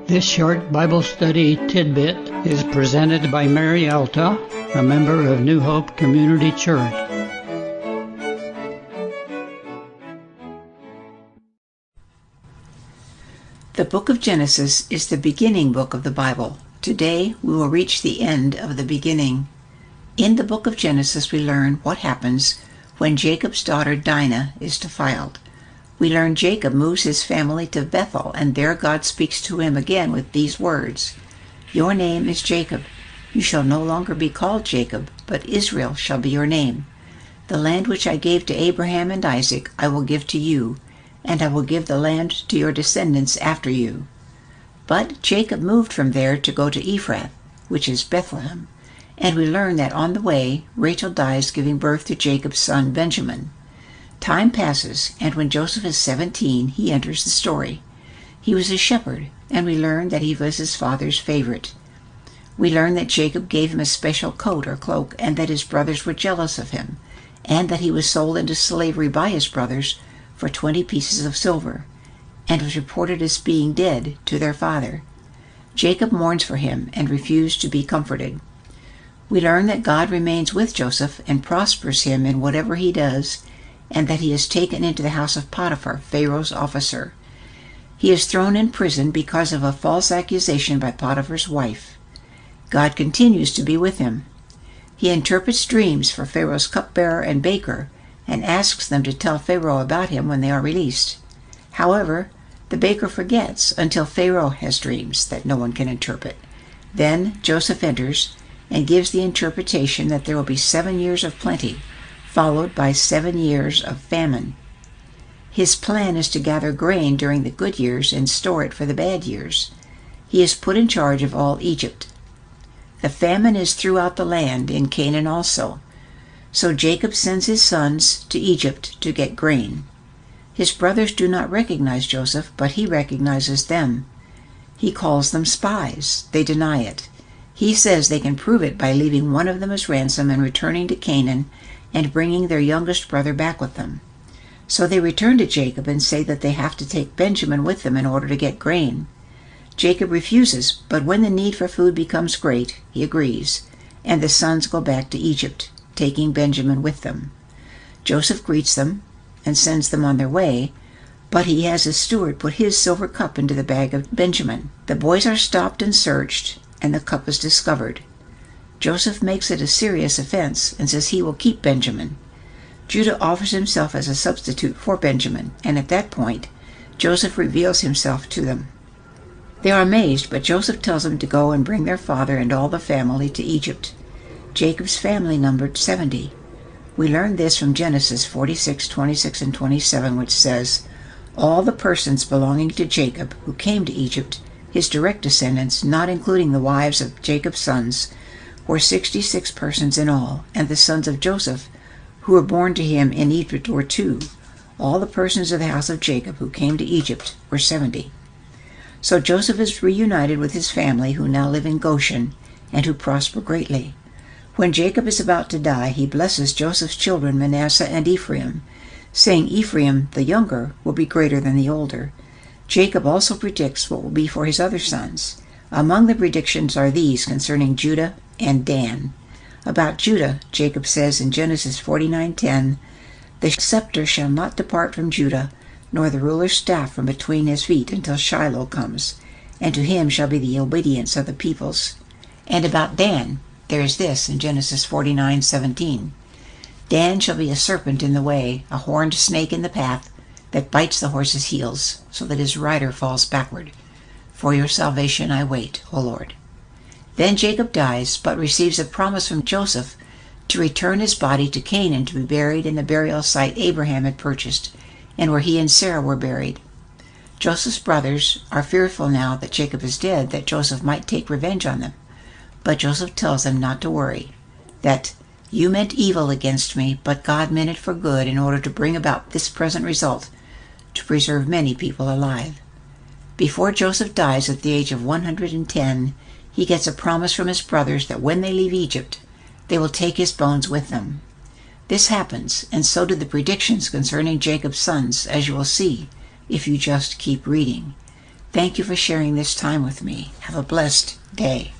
This short Bible study tidbit is presented by Mary Alta, a member of New Hope Community Church. The book of Genesis is the beginning book of the Bible. Today we will reach the end of the beginning. In the book of Genesis we learn what happens when Jacob's daughter Dinah is defiled. We learn Jacob moves his family to Bethel, and there God speaks to him again with these words, "Your name is Jacob. You shall no longer be called Jacob, but Israel shall be your name. The land which I gave to Abraham and Isaac I will give to you, and I will give the land to your descendants after you." But Jacob moved from there to go to Ephrath, which is Bethlehem, and we learn that on the way Rachel dies giving birth to Jacob's son Benjamin. Time passes, and when Joseph is 17, he enters the story. He was a shepherd, and we learn that he was his father's favorite. We learn that Jacob gave him a special coat or cloak, and that his brothers were jealous of him, and that he was sold into slavery by his brothers for 20 pieces of silver, and was reported as being dead to their father. Jacob mourns for him and refused to be comforted. We learn that God remains with Joseph and prospers him in whatever he does, and that he is taken into the house of Potiphar, Pharaoh's officer. He is thrown in prison because of a false accusation by Potiphar's wife. God continues to be with him. He interprets dreams for Pharaoh's cupbearer and baker, and asks them to tell Pharaoh about him when they are released. However, the baker forgets until Pharaoh has dreams that no one can interpret. Then Joseph enters and gives the interpretation that there will be 7 years of plenty, followed by 7 years of famine. His plan is to gather grain during the good years and store it for the bad years. He is put in charge of all Egypt. The famine is throughout the land, in Canaan also. So Jacob sends his sons to Egypt to get grain. His brothers do not recognize Joseph, but he recognizes them. He calls them spies. They deny it. He says they can prove it by leaving one of them as ransom and returning to Canaan and bringing their youngest brother back with them. So they return to Jacob and say that they have to take Benjamin with them in order to get grain. Jacob refuses, but when the need for food becomes great, he agrees, and the sons go back to Egypt, taking Benjamin with them. Joseph greets them and sends them on their way, but he has his steward put his silver cup into the bag of Benjamin. The boys are stopped and searched, and the cup is discovered. Joseph makes it a serious offense and says he will keep Benjamin. Judah offers himself as a substitute for Benjamin, and at that point, Joseph reveals himself to them. They are amazed, but Joseph tells them to go and bring their father and all the family to Egypt. Jacob's family numbered 70. We learn this from Genesis 46, 26, and 27, which says, "All the persons belonging to Jacob who came to Egypt, his direct descendants, not including the wives of Jacob's sons, were 66 persons in all, and the sons of Joseph, who were born to him in Egypt, were 2. All the persons of the house of Jacob who came to Egypt were 70. So Joseph is reunited with his family, who now live in Goshen, and who prosper greatly. When Jacob is about to die, he blesses Joseph's children Manasseh and Ephraim, saying Ephraim, the younger, will be greater than the older. Jacob also predicts what will be for his other sons. Among the predictions are these concerning Judah and Dan. About Judah, Jacob says in Genesis 49:10, "The scepter shall not depart from Judah, nor the ruler's staff from between his feet until Shiloh comes, and to him shall be the obedience of the peoples." And about Dan, there is this in Genesis 49:17, "Dan shall be a serpent in the way, a horned snake in the path, that bites the horse's heels, so that his rider falls backward. For your salvation I wait, O Lord." Then Jacob dies, but receives a promise from Joseph to return his body to Canaan to be buried in the burial site Abraham had purchased, and where he and Sarah were buried. Joseph's brothers are fearful now that Jacob is dead, that Joseph might take revenge on them. But Joseph tells them not to worry, that "you meant evil against me, but God meant it for good in order to bring about this present result, to preserve many people alive." Before Joseph dies at the age of 110, he gets a promise from his brothers that when they leave Egypt, they will take his bones with them. This happens, and so do the predictions concerning Jacob's sons, as you will see if you just keep reading. Thank you for sharing this time with me. Have a blessed day.